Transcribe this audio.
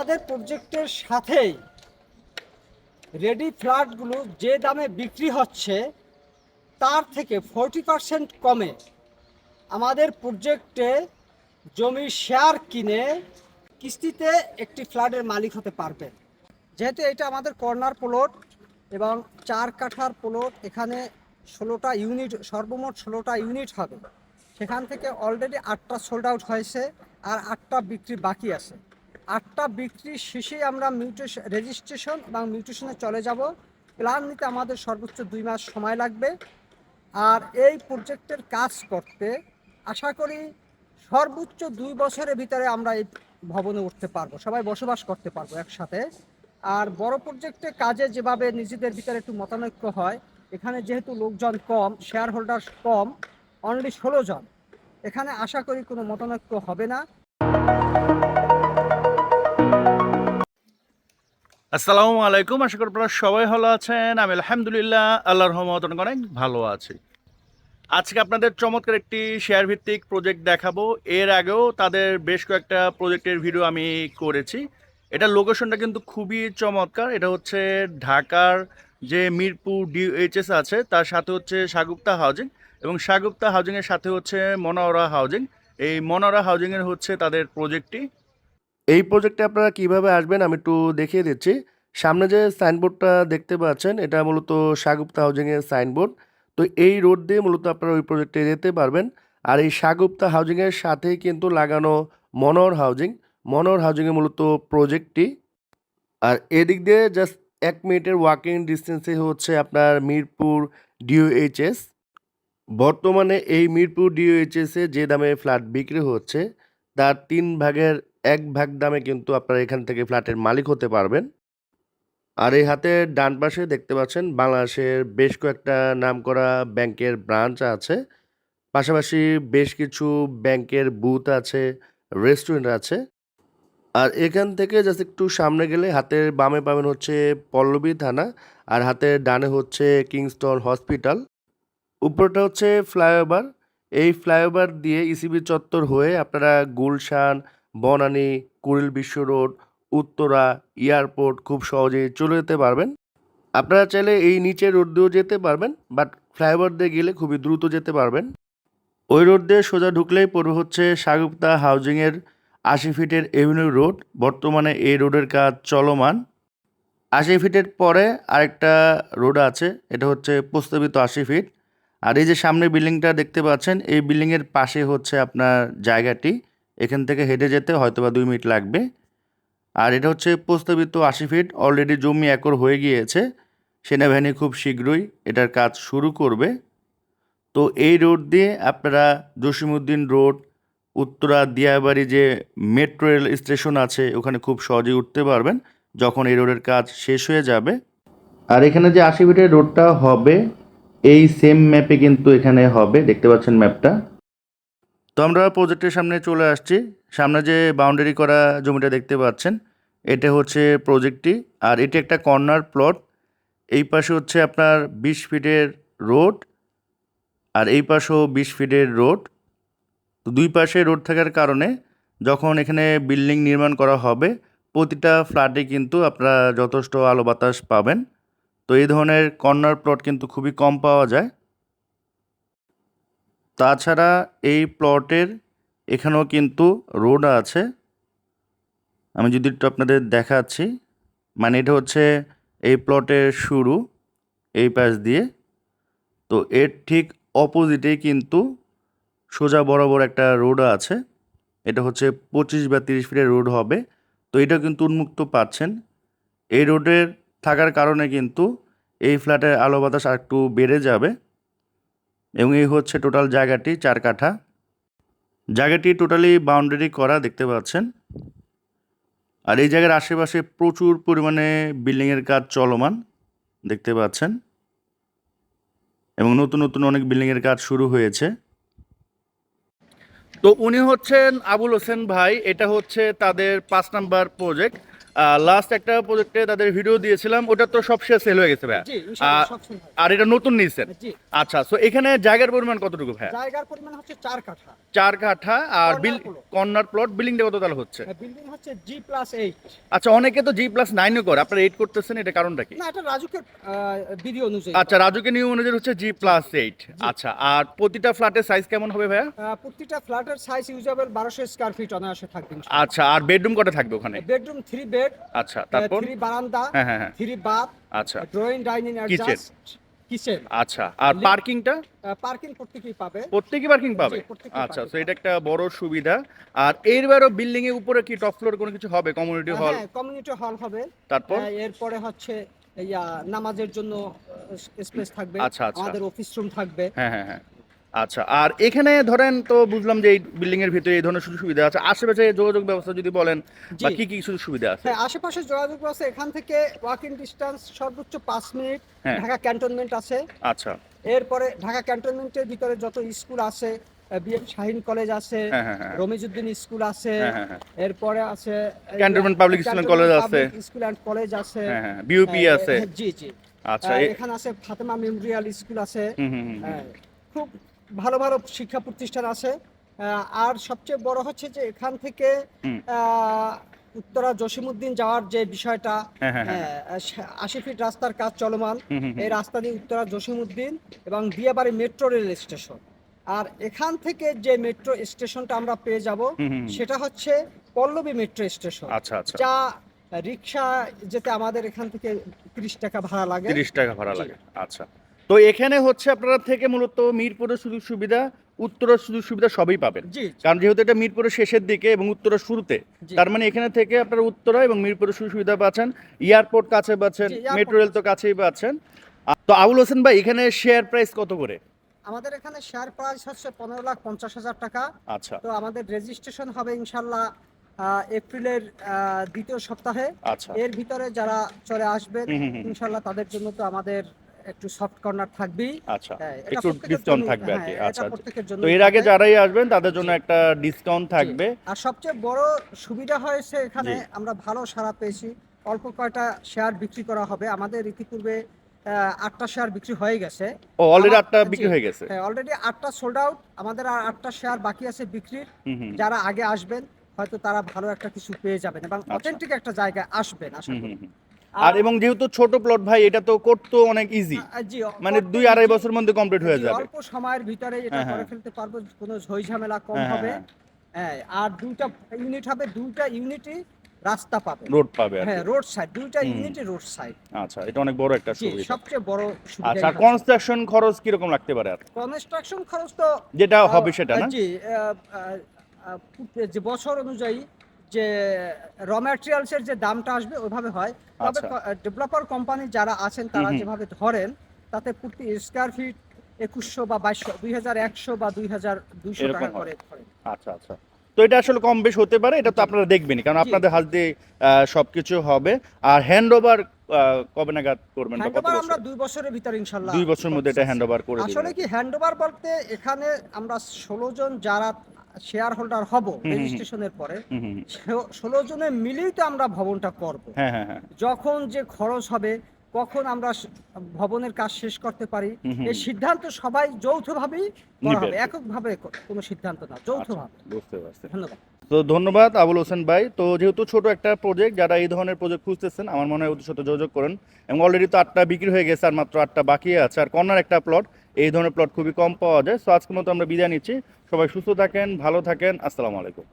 আমাদের প্রজেক্টের সাথেই রেডি ফ্ল্যাটগুলো যে দামে বিক্রি হচ্ছে তার থেকে 40% কমে আমাদের প্রজেক্টে জমি শেয়ার কিনে কিস্তিতে একটি ফ্ল্যাটের মালিক হতে পারবেন। যেহেতু এটা আমাদের কর্নার প্লট এবং 4 কাঠার প্লট, এখানে 16টা ইউনিট, সর্বমোট 16টা ইউনিট হবে। সেখান থেকে অলরেডি 8টা সোল্ড আউট হয়েছে আর 8টা বিক্রি বাকি আছে। 8টা বিক্রি শেষেই আমরা রেজিস্ট্রেশন এবং মিউটেশনে চলে যাব। প্ল্যান নিতে আমাদের সর্বোচ্চ 2 মাস সময় লাগবে। আর এই প্রজেক্টের কাজ করতে আশা করি সর্বোচ্চ 2 বছরের ভিতরে আমরা এই ভবনে উঠতে পারবো, সবাই বসবাস করতে পারবো একসাথে। আর বড় প্রজেক্টে কাজে যেভাবে নিজেদের ভিতরে একটু মতানৈক্য হয়, এখানে যেহেতু লোকজন কম, শেয়ার হোল্ডার কম, অনলি 16 জন, এখানে আশা করি কোনো মতানৈক্য হবে না। আসসালামু আলাইকুম, আশা করি আপনারা সবাই ভালো আছেন। আমি আলহামদুলিল্লাহ আল্লাহর রহমতে অনেক ভালো আছি। আজকে আপনাদের চমৎকার একটি শেয়ার ভিত্তিক প্রজেক্ট দেখাবো। এর আগেও তাদের বেশ কয়েকটা প্রজেক্টের ভিডিও আমি করেছি। এটার লোকেশনটা কিন্তু খুবই চমৎকার। এটা হচ্ছে ঢাকার যে মিরপুর ডিএইচএস আছে তার সাথে হচ্ছে সাগুপ্তা হাউজিং, এবং সাগুপ্তা হাউজিংয়ের সাথে হচ্ছে মনোয়ারা হাউজিং। এই মনোয়ারা হাউজিংয়ের হচ্ছে তাদের প্রজেক্টটি। এই প্রজেক্টে আপনারা কিভাবে আসবেন আমি একটু দেখিয়ে দিচ্ছি। সামনে যে সাইনবোর্ডটা দেখতে পাচ্ছেন এটা মূলত সাগুপ্তা হাউজিংয়ের সাইনবোর্ড। তো এই রোড দিয়ে মূলত আপনারা ওই প্রজেক্টে যেতে পারবেন। আর এই সাগুপ্তা হাউজিংয়ের সাথেই কিন্তু লাগানো মনোহর হাউজিং। মনোহর হাউজিংয়ে মূলত প্রজেক্টটি। আর এদিক দিয়ে জাস্ট 1 মিনিটের ওয়াকিং ডিস্টেন্সে হচ্ছে আপনার মিরপুর ডিওএইচএস। বর্তমানে এই মিরপুর ডিওএইচএসে যে দামে ফ্ল্যাট বিক্রি হচ্ছে তার 3 ভাগের 1 ভাগ দামে কিন্তু আপনারা এখান থেকে ফ্ল্যাটের মালিক হতে পারবেন। আর এই হাতের ডান পাশে দেখতে পাচ্ছেন বাংলাদেশের বেশ কয়েকটা নামকরা ব্যাংকের ব্রাঞ্চ আছে। পাশাপাশি বেশ কিছু ব্যাংকের বুথ আছে, রেস্টুরেন্ট আছে। আর এখান থেকে জাস্ট একটু সামনে গেলে হাতের বামে পাবেন হচ্ছে পল্লবী থানা, আর হাতের ডানে হচ্ছে কিংস্টন হসপিটাল। উপরটা হচ্ছে ফ্লাইওভার। এই ফ্লাইওভার দিয়ে ইসিবি চত্বর হয়ে আপনারা গুলশান, বনানী, কুড়িল বিশ্ব রোড, উত্তরা, এয়ারপোর্ট খুব সহজেই চলে যেতে পারবেন। আপনারা চাইলে এই নিচের রোড দিয়েও যেতে পারবেন, বাট ফ্লাইওভার দিয়ে গেলে খুবই দ্রুত যেতে পারবেন। ওই রোড দিয়ে সোজা ঢুকলেই পড়বে হচ্ছে সাগুপ্তা হাউজিংয়ের 80 ফিটের এভিনিউ রোড। বর্তমানে এই রোডের কাজ চলমান। 80 ফিটের পরে আরেকটা রোড আছে, এটা হচ্ছে প্রস্তাবিত 80 ফিট। আর এই যে সামনে বিল্ডিংটা দেখতে পাচ্ছেন, এই বিল্ডিংয়ের পাশে হচ্ছে আপনার জায়গাটি। এখান থেকে হেঁটে যেতে হয়তোবা 2 মিনিট লাগবে। আর এটা হচ্ছে প্রস্তাবিত 80 ফিট। অলরেডি জমি একর হয়ে গিয়েছে। সেনাবাহিনী খুব শীঘ্রই এটার কাজ শুরু করবে। তো এই রোড দিয়ে আপনারা জসিমউদ্দিন রোড, উত্তরা দিয়াবাড়ি যে মেট্রো রেল স্টেশন আছে ওখানে খুব সহজেই উঠতে পারবেন যখন এই রোডের কাজ শেষ হয়ে যাবে। আর এখানে যে 80 ফিটের রোডটা হবে এই সেম ম্যাপে কিন্তু এখানে হবে, দেখতে পাচ্ছেন ম্যাপটা। তো আমরা প্রজেক্টের সামনে চলে আসছি। সামনে যে বাউন্ডারি করা জমিটা দেখতে পাচ্ছেন এটা হচ্ছে প্রজেক্টটি। আর এটি একটা কর্নার প্লট। এই পাশে হচ্ছে আপনার 20 ফিটের রোড, আর এই পাশেও 20 ফিটের রোড। তো দুই পাশে রোড থাকার কারণে যখন এখানে বিল্ডিং নির্মাণ করা হবে প্রতিটা ফ্ল্যাটে কিন্তু আপনারা যথেষ্ট আলো বাতাস পাবেন। তো এই ধরনের কর্নার প্লট কিন্তু খুবই কম পাওয়া যায়। তাছাড়া এই প্লটের এখানেও কিন্তু রোড আছে। আমি যদি একটু আপনাদের দেখাচ্ছি, মানে এটা হচ্ছে এই প্লটের শুরু এই পাশ দিয়ে। তো এর ঠিক অপোজিটেই কিন্তু সোজা বরাবর একটা রোড আছে। এটা হচ্ছে 25 বা 30 ফিটের রোড হবে। তো এটা কিন্তু উন্মুক্ত পাচ্ছেন। এই রোডের থাকার কারণে কিন্তু এই ফ্ল্যাটের আলো বাতাস আরেকটু বেড়ে যাবে। এবং এই হচ্ছে টোটাল জায়গাটি 4 কাঠা। জায়গাটি টোটালি বাউন্ডারি করা দেখতে পাচ্ছেন। আর এই জায়গার আশেপাশে প্রচুর পরিমাণে বিল্ডিংয়ের কাজ চলমান দেখতে পাচ্ছেন, এবং নতুন নতুন অনেক বিল্ডিংয়ের কাজ শুরু হয়েছে। তো উনি হচ্ছেন আবুল হোসেন ভাই। এটা হচ্ছে তাদের 5 নাম্বার প্রজেক্ট। লাস্ট একটা প্রজেক্টে তাদের ভিডিও দিয়েছিলাম, ওটা তো সব শেষ সেল হয়ে গেছে ভাইয়া। জি ইনশাআল্লাহ আহ, সব শুনবো। আর এটা নতুন নিয়েছেন? জি আচ্ছা, তো এখানে জায়গার পরিমাণ কতটুকু ভাইয়া? জায়গার পরিমাণ হচ্ছে 4 কাঠা। 4 কাঠা। আর Corner plot। কর্নার প্লট বিল্ডিংটা কত তাহলে হচ্ছে? বিল্ডিং হচ্ছে G+8। আচ্ছা, অনেকে তো G+9 করে, আপনারা 8 করতেছেন, এটা কারণটা কি? না এটা রাজুকের বিধি অনুযায়ী। আচ্ছা, রাজুকে নিয়ম অনুযায়ী হচ্ছে G+8। আচ্ছা, আর প্রতিটা ফ্ল্যাটের সাইজ কেমন হবে ভাইয়া? প্রতিটা ফ্ল্যাটের সাইজ ইউজেবল 1200 স্কয়ার ফিট অনায়াসে থাকবে ইনশাআল্লাহ। আচ্ছা, আর বেডরুম কটা থাকবে ওখানে? বেডরুম 3 বেড, আচ্ছা, তারপর? 3 বারান্দা, হ্যাঁ, হ্যাঁ, হ্যাঁ। 3 বাথ, আচ্ছা, ড্রয়িং ডাইনিং অ্যাডজাস্ট, কিচেন। আচ্ছা, আর Lift- পার্কিংটা? পার্কিং প্রত্যেকেই পাবে। প্রত্যেকই পার্কিং পাবে? জি, প্রত্যেকেই আচ্ছা, parking তো এটা পাবে। একটা বড় সুবিধা। আর এরবারও বিল্ডিং এর উপরে কি টপ ফ্লোর কোনো কিছু হবে, কমিউনিটি হল? হ্যাঁ কমিউনিটি হল হবে। তারপর? এরপরে হচ্ছে নামাজের জন্য স্পেস থাকবে। আচ্ছা, আচ্ছা। আমাদের অফিস রুম থাকবে। হ্যাঁ, হ্যাঁ, হ্যাঁ। আচ্ছা, আর এখানে ধরেন তো বুঝলাম যে এই বিল্ডিং এর ভিতরে এই ধরনের সুযোগ সুবিধা আছে, আশেপাশে যোগাযোগ ব্যবস্থা যদি বলেন বা জি। কি কি সুযোগ সুবিধা আছে? হ্যাঁ আশেপাশে যোগাযোগ আছে, এখান থেকে ওয়াকিং ডিস্টেন্স সর্বোচ্চ 5 মিনিট। হ্যাঁ। ঢাকা ক্যান্টনমেন্ট আছে। আচ্ছা। এরপরে ঢাকা ক্যান্টনমেন্টের ভিতরে যত স্কুল আছে, বিএম শাহিন কলেজ আছে, হ্যাঁ, হ্যাঁ, হ্যাঁ। রমিজউদ্দিন স্কুল আছে, হ্যাঁ, হ্যাঁ, হ্যাঁ। এরপরে আছে cantonment public school and college আছে। স্কুল অ্যান্ড কলেজ আছে। হ্যাঁ, হ্যাঁ, বিউপি আছে। জি জি। আচ্ছা, এখানে আছে ফাতেমা মেমোরিয়াল স্কুল আছে। হুম, হুম, হুম, হুম। হ্যাঁ, খুব ভালো ভালো শিক্ষা প্রতিষ্ঠান আছে। আর সবচেয়ে বড় হচ্ছে যে এখান থেকে হুম। উত্তরা জসিমউদ্দিন যাওয়ার যে বিষয়টা, হ্যাঁ, হ্যাঁ, হ্যাঁ। 80 ফিট রাস্তার কাজ চলমান। হুম, হুম, হুম। এই রাস্তা দিয়ে উত্তরা জসিমউদ্দিন এবং দিয়াবাড়ি মেট্রো রেল স্টেশন। আর এখান থেকে যে মেট্রো স্টেশনটা আমরা পেয়ে যাব হুম, হুম, হুম। সেটা হচ্ছে পল্লবী মেট্রো স্টেশন। আচ্ছা, আচ্ছা। যা রিক্সা যেতে আমাদের এখান থেকে 30 টাকা ভাড়া লাগে। 30 টাকা ভাড়া জি। লাগে। আচ্ছা, তো এখানে হচ্ছে আপনারা থেকে মূলত মিরপুরের সুযোগ সুবিধা, উত্তরের সুযোগ সুবিধা সবই পাবেন। জি কারণ যেহেতু এটা মিরপুরের শেষের দিকে এবং উত্তরের শুরুতে, জি। তার মানে এখানে থেকে আপনারা উত্তরা এবং মিরপুরের সুযোগ সুবিধা পাচ্ছেন, এয়ারপোর্ট কাছে পাচ্ছেন, জি, এয়ারপোর্ট মেট্রো রেল তো কাছেই পাচ্ছেন। তো আবুল হোসেন ভাই, এখানে শেয়ার প্রাইস কত করে? আমাদের এখানে শেয়ার প্রাইস হচ্ছে 15,50,000 টাকা। আচ্ছা, তো আমাদের রেজিস্ট্রেশন হবে ইনশাল্লাহ এপ্রিলের দ্বিতীয় সপ্তাহে। আচ্ছা। এর ভিতরে যারা চলে আসবেন হুম, হুম, হুম। ইনশাল্লাহ তাদের জন্য তো আমাদের একটু সফট কর্নার থাকবেই। আচ্ছা, হ্যাঁ, এটা একটু প্রত্যেকের ডিসকাউন্ট জন্যই- থাকবে আর কি। হ্যাঁ, আচ্ছা, এটা প্রত্যেকের জন্য তো এর আগে যারাই আসবেন তাদের জন্য জি। একটা ডিসকাউন্ট থাকবে। আর সবচেয়ে বড় সুবিধা হয়েছে এখানে, জি। আমরা ভালো সাড়া পেয়েছি। অল্প কয়টা শেয়ার বিক্রি করা হবে। আমাদের ইতিপূর্বে 8টা শেয়ার বিক্রি হয়ে গেছে। ও, অলরেডি 8টা জি, বিক্রি হয়ে গেছে। অলরেডি 8টা সোল্ড আউট। আমাদের আর 8টা শেয়ার বাকি আছে বিক্রির। হুম, হুম। যারা আগে আসবেন হয়তো তারা ভালো একটা কিছু পেয়ে যাবেন এবং আচ্ছা। অথেন্টিক একটা জায়গায় আসবেন আশা হুম, করি। হুম, হুম। আর এবং যেহেতু ছোট প্লট ভাই, এটা তো করতে অনেক ইজি, জি, মানে করতে 2-2.5 জি, বছরের মধ্যে কমপ্লিট হয়ে জি, যাবে। অল্প সময়ের ভিতরে এটা হ্যাঁ, করে হ্যাঁ। ফেলতে পারবো, কোনো ঝই ঝামেলা কম হ্যাঁ, হ্যাঁ, হবে। হ্যাঁ। হ্যাঁ, আর 2টা ইউনিট হবে, 2টা ইউনিটই রাস্তা পাবে। রোড পাবে আর হ্যাঁ, কি। রোড সাইড, 2টা হুম। ইউনিটই রোড সাইড। আচ্ছা, এটা অনেক বড় একটা জি, সুবিধা। সবচেয়ে বড় সুবিধা। আচ্ছা, আর কনস্ট্রাকশন খরচ কিরকম লাগতে পারে আর? কনস্ট্রাকশন খরচ তো যেটা হবে সেটা না? জি, যে বছর অনুযায়ী যে র ম্যাটেরিয়ালসের যে দামটা আসবে ওইভাবে হয়। তবে আচ্ছা। ডেভেলপার কোম্পানি যারা আছেন তারা হুম, হুম। যেভাবে ধরেন তাতে প্রতি স্কয়ার ফিট 2100 বা 2200, 2100 বা 2200 এরকম টাকা হয়। করে ধরেন। আচ্ছা, আচ্ছা। তো এটা আসলে কম বেশ হতে পারে, এটা তো আপনারা দেখবেনই, কারণ জি। আপনাদের হাত দিয়ে সবকিছু হবে। আর হ্যান্ড ওভার কবে নাগাদ করবেন বা কত হ্যান্ডওভার আমরা বছর? 2 বছরের ভিতরে ইনশাল্লাহ 2 বছরের মধ্যে এটা হ্যান্ড ওভার করে আসলে দিবেন। কি হ্যান্ডওভার বলতে এখানে আমরা 16 জন যারা শেয়ার হোল্ডার হব হুম, হুম। রেজিস্ট্রেশনের পরে, হুম, হুম, হুম। 16 জনের মিলেই তো আমরা ভবনটা করব। হ্যাঁ, হ্যাঁ, হ্যাঁ। যখন যে খরচ হবে, কখন আমরা ভবনের কাজ শেষ করতে পারি, হুম, হুম। এই সিদ্ধান্ত সবাই যৌথভাবেই করা নিবে হবে, আর কি। এককভাবে কোনো সিদ্ধান্ত না, আচ্ছা, যৌথভাবে। বুঝতে পারছি। ধন্যবাদ। তো ধন্যবাদ আবুল হোসেন ভাই। তো যেহেতু ছোট একটা প্রজেক্ট, যারা এই ধরনের প্রজেক্ট খুঁজতেছেন আমার মনে হয় ওদের সাথে যোগাযোগ করেন। এবং অলরেডি তো 8টা বিক্রি হয়ে গেছে, আর মাত্র 8টা বাকি আছে। আর কর্নার একটা প্লট, এই ধরনের প্লট খুবই কম পাওয়া যায়। সো আজকের মতো আমরা বিদায় নিচ্ছি। সবাই সুস্থ থাকেন, ভালো থাকেন। আসসালামু আলাইকুম।